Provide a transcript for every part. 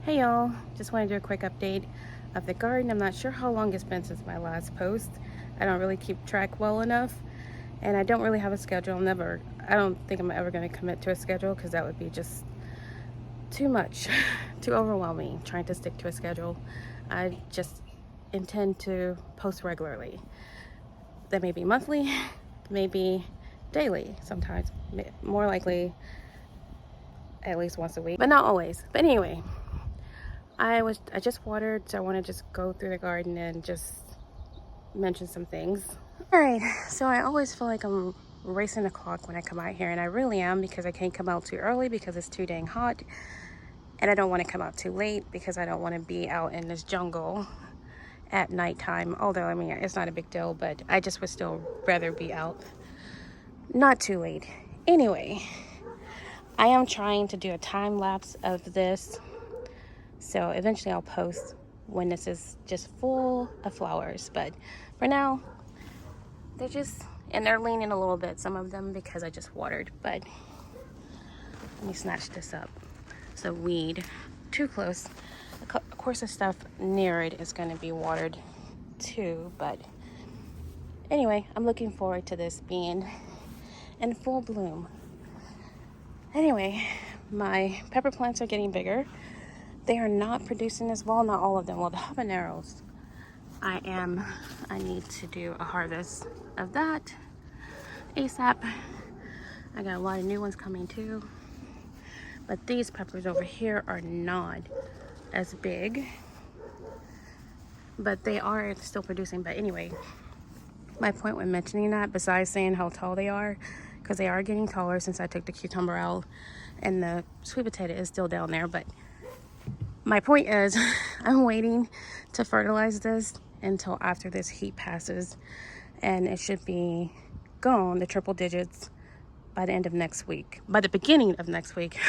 Hey y'all, just want to do a quick update of the garden. I'm not sure how long it's been since my last post. I don't really keep track well enough, and I don't really have a schedule. I don't think I'm ever going to commit to a schedule because that would be just too much, too overwhelming trying to stick to a schedule. I just intend to post regularly. That may be monthly, maybe daily sometimes, more likely at least once a week, but not always. But anyway, I just watered, so I want to just go through the garden and just mention some things. All right, so I always feel like I'm racing the clock when I come out here, and I really am, because I can't come out too early because it's too dang hot, and I don't want to come out too late because I don't want to be out in this jungle at nighttime. Although, I mean, it's not a big deal, but I just would still rather be out not too late. Anyway, I am trying to do a time lapse of this, so eventually I'll post when this is just full of flowers. But for now, they're leaning a little bit, some of them, because I just watered. But let me snatch this up. It's a weed, too close. Of course, the stuff near it is going to be watered too. But anyway, I'm looking forward to this being in full bloom. Anyway, my pepper plants are getting bigger. They are not producing as well, not all of them. Well, the habaneros, I need to do a harvest of that ASAP. I got a lot of new ones coming too. But these peppers over here are not as big, but they are still producing. But anyway, my point when mentioning that, besides saying how tall they are, because they are getting taller since I took the cucumber out, and the sweet potato is still down there, but my point is, I'm waiting to fertilize this until after this heat passes, and it should be gone, the triple digits, by the end of next week, by the beginning of next week.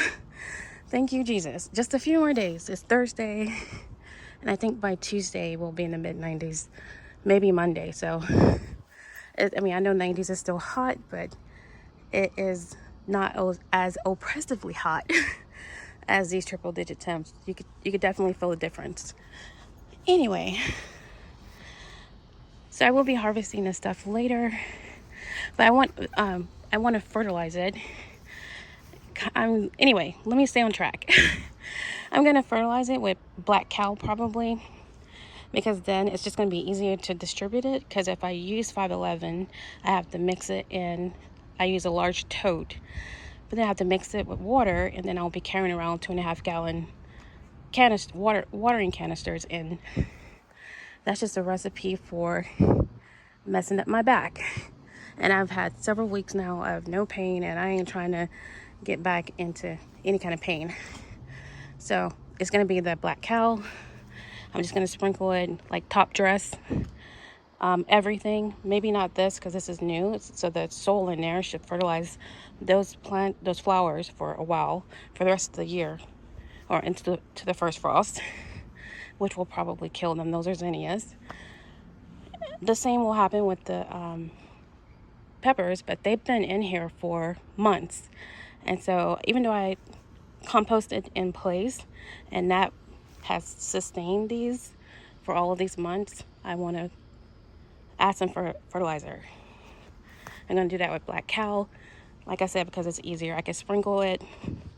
Thank you, Jesus. Just a few more days. It's Thursday, and I think by Tuesday we'll be in the mid-90s, maybe Monday. So, I know 90s is still hot, but it is not as oppressively hot as these triple digit temps. You could definitely feel the difference. Anyway, so I will be harvesting this stuff later, but I want to fertilize it. Anyway, let me stay on track. I'm gonna fertilize it with black cow probably, because then it's just gonna be easier to distribute it. Because if I use 511, I have to mix it in. I use a large tote, but then I have to mix it with water, and then I'll be carrying around 2.5 gallon watering canisters, and that's just a recipe for messing up my back. And I've had several weeks now of no pain, and I ain't trying to get back into any kind of pain. So it's gonna be the black cow. I'm just gonna sprinkle it like top dress, everything. Maybe not this, because this is new. So the soil in there should fertilize those flowers for a while, for the rest of the year, or into the first frost, which will probably kill them. Those are zinnias. The same will happen with the peppers, but they've been in here for months, and so even though I composted in place and that has sustained these for all of these months, I want to add some fertilizer. I'm going to do that with black cow, like I said, because it's easier. I can sprinkle it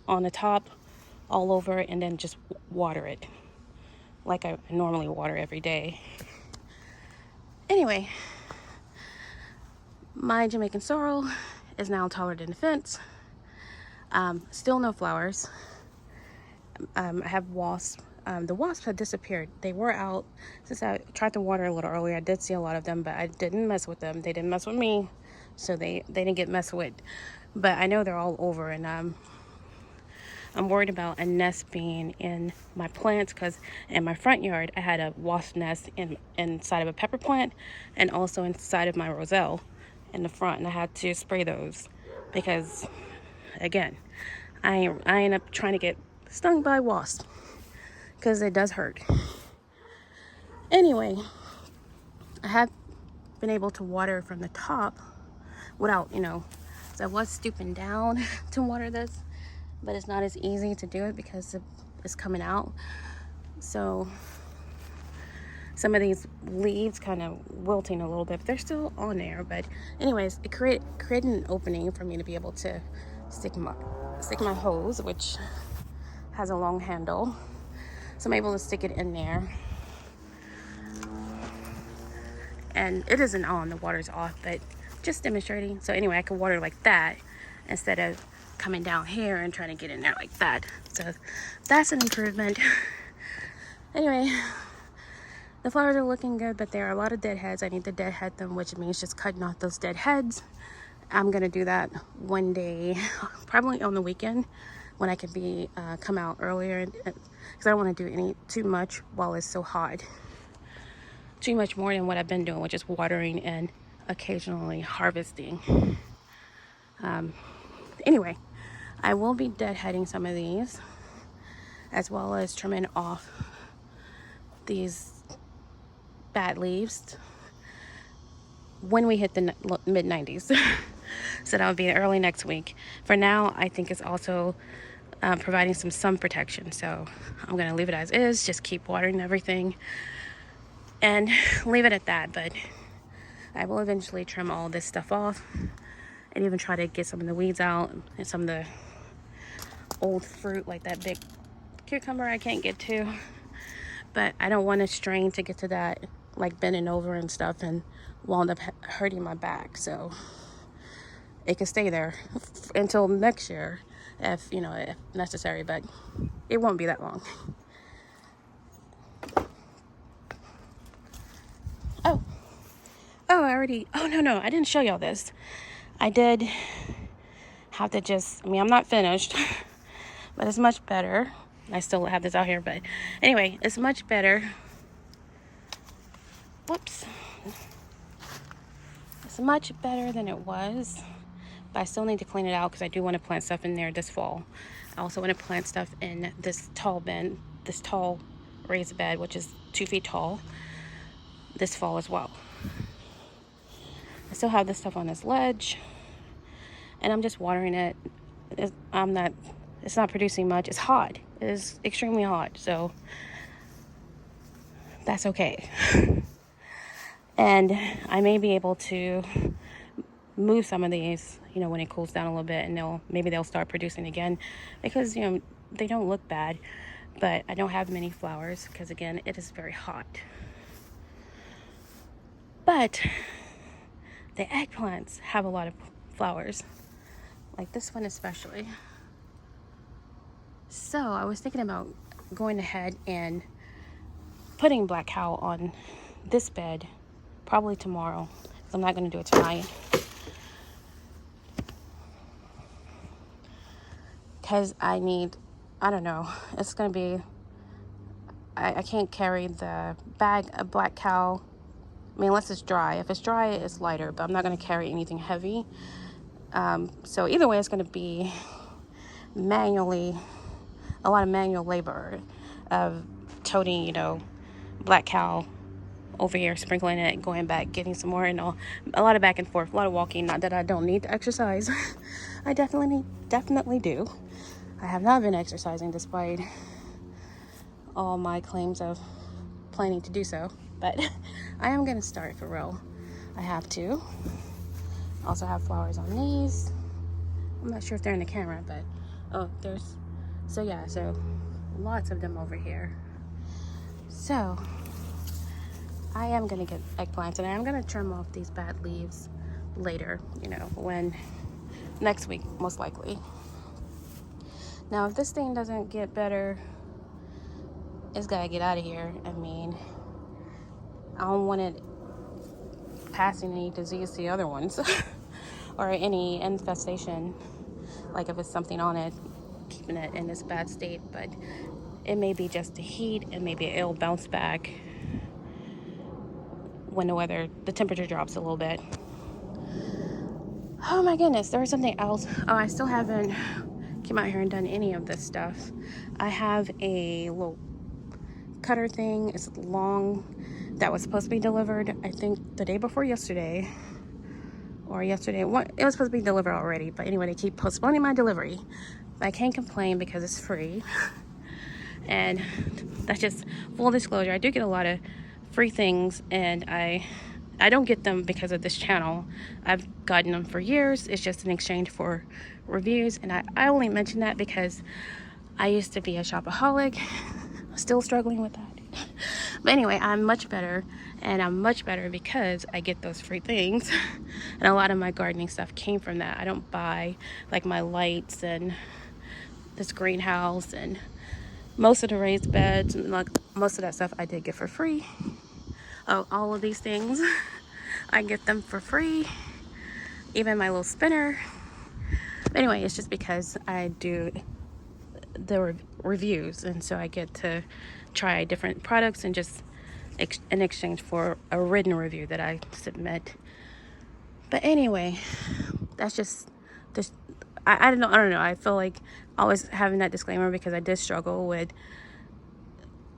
on the top all over, and then just water it like I normally water every day. Anyway, my Jamaican sorrel is now taller than the fence. Still no flowers. I have wasps. The wasps have disappeared. They were out since I tried to water a little earlier. I did see a lot of them, but I didn't mess with them. They didn't mess with me, so they didn't get messed with. But I know they're all over, and I'm worried about a nest being in my plants, because in my front yard I had a wasp nest inside of a pepper plant, and also inside of my roselle in the front, and I had to spray those because, again, I end up trying to get stung by wasps, because it does hurt. Anyway, I have been able to water from the top without, so I was stooping down to water this, but it's not as easy to do it because is coming out. So some of these leaves kind of wilting a little bit, but they're still on there. But anyways, it created an opening for me to be able to stick my hose, which has a long handle. So I'm able to stick it in there. And it isn't on, the water's off, but just demonstrating. So anyway, I can water like that instead of coming down here and trying to get in there like that. So that's an improvement. Anyway, the flowers are looking good, but there are a lot of dead heads. I need to deadhead them, which means just cutting off those dead heads. I'm gonna do that one day, probably on the weekend when I can come out earlier, because I don't want to do too much while it's so hot. Too much more than what I've been doing, which is watering and occasionally harvesting. Anyway, I will be deadheading some of these, as well as trimming off these bad leaves when we hit the mid 90s. So that will be early next week. For now, I think it's also providing some sun protection. So I'm going to leave it as is, just keep watering everything and leave it at that. But I will eventually trim all this stuff off and even try to get some of the weeds out and some of the old fruit, like that big cucumber I can't get to. But I don't want to strain to get to that, like bending over and stuff, and wound up hurting my back. So it can stay there until next year if necessary, but it won't be that long. No, I didn't show y'all this. I did have to I'm not finished, but it's much better. I still have this out here, but anyway, it's much better. Whoops. It's much better than it was, but I still need to clean it out because I do want to plant stuff in there this fall. I also want to plant stuff in this tall raised bed, which is 2 feet tall, this fall as well. I still have this stuff on this ledge, and I'm just watering it. It's not producing much. It's hot. It is extremely hot, so that's okay. And I may be able to move some of these, when it cools down a little bit, and maybe they'll start producing again, because they don't look bad, but I don't have many flowers because, again, it is very hot. But the eggplants have a lot of flowers, like this one especially. So I was thinking about going ahead and putting black cow on this bed probably tomorrow, because I'm not going to do it tonight, because it's going to be, I can't carry the bag of black cow, unless it's dry. If it's dry, it's lighter, but I'm not going to carry anything heavy. So either way, it's going to be a lot of manual labor of toting, black cow over here, sprinkling it, going back, getting some more, a lot of back and forth, a lot of walking. Not that I don't need to exercise. I definitely do. I have not been exercising despite all my claims of planning to do so, but I am going to start for real. I have to. Also have flowers on these. I'm not sure if they're in the camera, but so lots of them over here. So I am going to get eggplants, and I am going to trim off these bad leaves later, when next week, most likely. Now, if this thing doesn't get better, it's got to get out of here. I don't want it passing any disease to the other ones or any infestation, like if it's something on it, keeping it in this bad state. But it may be just the heat, and maybe it'll bounce back when the temperature drops a little bit. Oh my goodness, there was something else. I still haven't came out here and done any of this stuff. I have a little cutter thing. It's long, that was supposed to be delivered, I think the day before yesterday, or yesterday. It was supposed to be delivered already, but anyway, they keep postponing my delivery. I can't complain because it's free. And that's just full disclosure. I do get a lot of free things, and I don't get them because of this channel. I've gotten them for years. It's just in exchange for reviews, and I only mention that because I used to be a shopaholic. Still struggling with that. But anyway, I'm much better, and I'm much better because I get those free things. And a lot of my gardening stuff came from that. I don't buy like my lights and this greenhouse and most of the raised beds and like most of that stuff I did get for free. Oh, all of these things I get them for free. Even my little spinner. But anyway, it's just because I do the reviews, and so I get to try different products and just in exchange for a written review that I submit. But anyway, that's just this. I don't know. I feel like always having that disclaimer because I did struggle with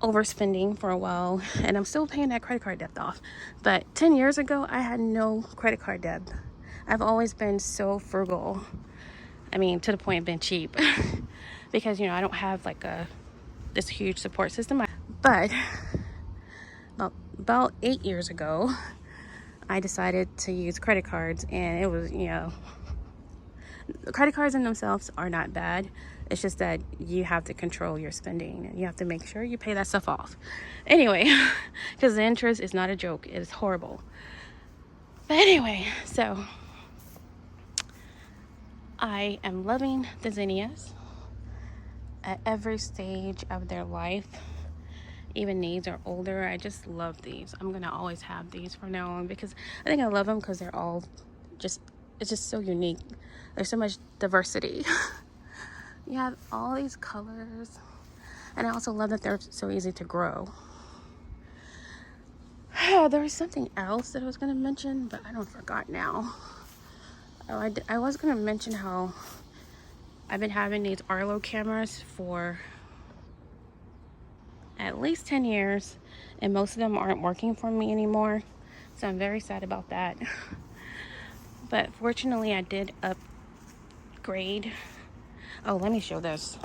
overspending for a while, and I'm still paying that credit card debt off. But 10 years ago, I had no credit card debt. I've always been so frugal. I mean, to the point of being cheap. Because, you know, I don't have like this huge support system. But about 8 years ago, I decided to use credit cards, and it was, you know, credit cards in themselves are not bad. It's just that you have to control your spending, and you have to make sure you pay that stuff off. Anyway, because the interest is not a joke. It is horrible. But anyway, so I am loving the zinnias at every stage of their life. Even these are older. I just love these. I'm gonna always have these from now on because I think I love them because they're all just, it's just so unique. There's so much diversity. You have all these colors, and I also love that they're so easy to grow. There was something else that I was gonna mention, but I don't forgot now. Oh, I was gonna mention how I've been having these Arlo cameras for at least 10 years, and most of them aren't working for me anymore, so I'm very sad about that. But fortunately, I did upgrade. Oh, let me show this.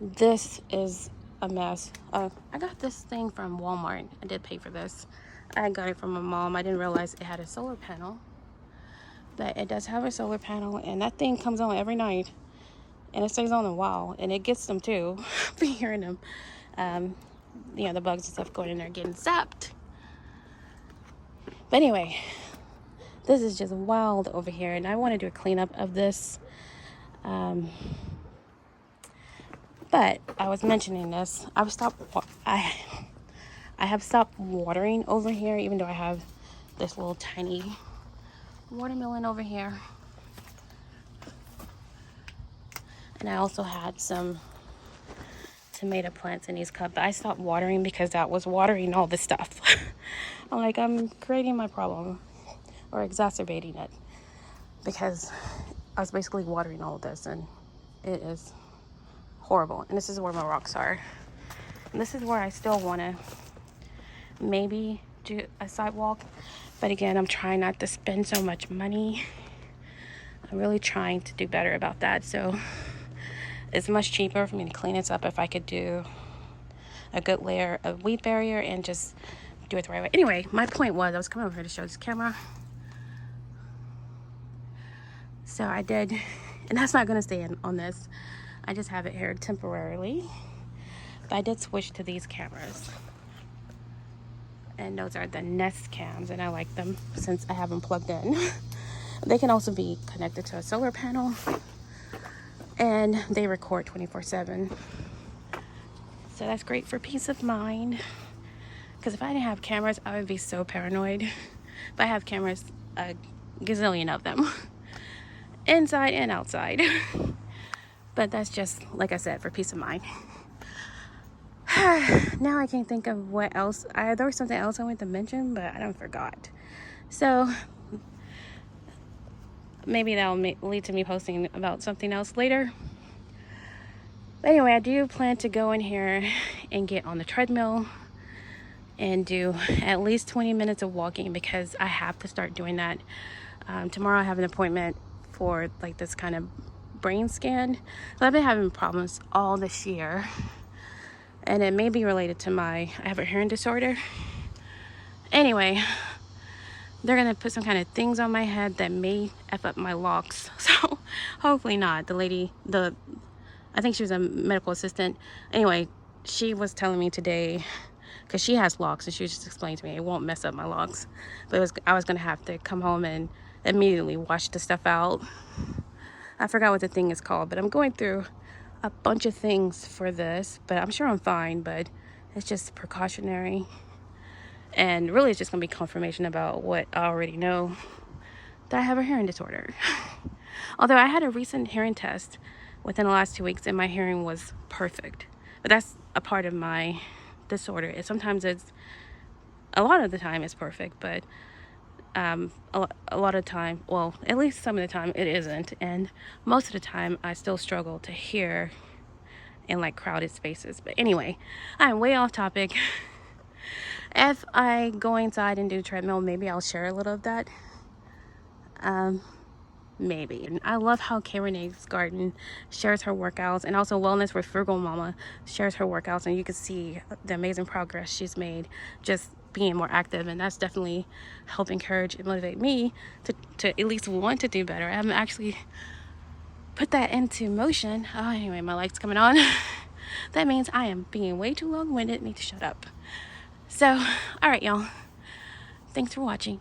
This is a mess. I got this thing from Walmart. I did pay for this. I got it from my mom. I didn't realize it had a solar panel, but it does have a solar panel, and that thing comes on every night, and it stays on a while, and it gets them too. I've been hearing them. You know, the bugs and stuff going in there getting zapped. But anyway, this is just wild over here, and I want to do a cleanup of this. But I was mentioning this. I have stopped watering over here, even though I have this little tiny watermelon over here. And I also had some tomato plants in these cups, but I stopped watering because that was watering all this stuff. I'm like, I'm creating my problem or exacerbating it because I was basically watering all of this, and it is horrible. And this is where my rocks are, and this is where I still want to maybe do a sidewalk, but again, I'm trying not to spend so much money. I'm really trying to do better about that, so it's much cheaper for me to clean this up if I could do a good layer of weed barrier and just do it the right way. Anyway, my point was I was coming over here to show this camera. So I did, and that's not going to stay on this. I just have it here temporarily. But I did switch to these cameras. And those are the Nest cams, and I like them since I have them plugged in. They can also be connected to a solar panel, and they record 24/7. So that's great for peace of mind. Because if I didn't have cameras, I would be so paranoid. But I have cameras, a gazillion of them, inside and outside. But that's just, like I said, for peace of mind. Now I can't think of what else. There was something else I wanted to mention, but I don't forgot. So maybe that'll lead to me posting about something else later. But anyway, I do plan to go in here and get on the treadmill and do at least 20 minutes of walking because I have to start doing that. Tomorrow I have an appointment for like this kind of brain scan. So I've been having problems all this year and it may be related to I have a hearing disorder. Anyway, they're gonna put some kind of things on my head that may F up my locks. So hopefully not. I think she was a medical assistant. Anyway, she was telling me today, because she has locks, and she was just explaining to me it won't mess up my locks. But I was gonna have to come home and immediately wash the stuff out. I forgot what the thing is called, but I'm going through a bunch of things for this, but I'm sure I'm fine, but it's just precautionary. And really it's just gonna be confirmation about what I already know, that I have a hearing disorder. Although I had a recent hearing test within the last 2 weeks and my hearing was perfect. But that's a part of my disorder. Sometimes a lot of the time it's perfect, but a lot of time, well, at least some of the time it isn't. And most of the time I still struggle to hear in like crowded spaces. But anyway, I'm way off topic. If I go inside and do treadmill, maybe I'll share a little of that. Maybe. And I love how Karene's Garden shares her workouts, and also Wellness with Frugal Mama shares her workouts, and you can see the amazing progress she's made just being more active, and that's definitely helped encourage and motivate me to at least want to do better. I haven't actually put that into motion. Oh, anyway, my light's coming on. That means I am being way too long-winded. Need to shut up. So, all right, y'all. Thanks for watching.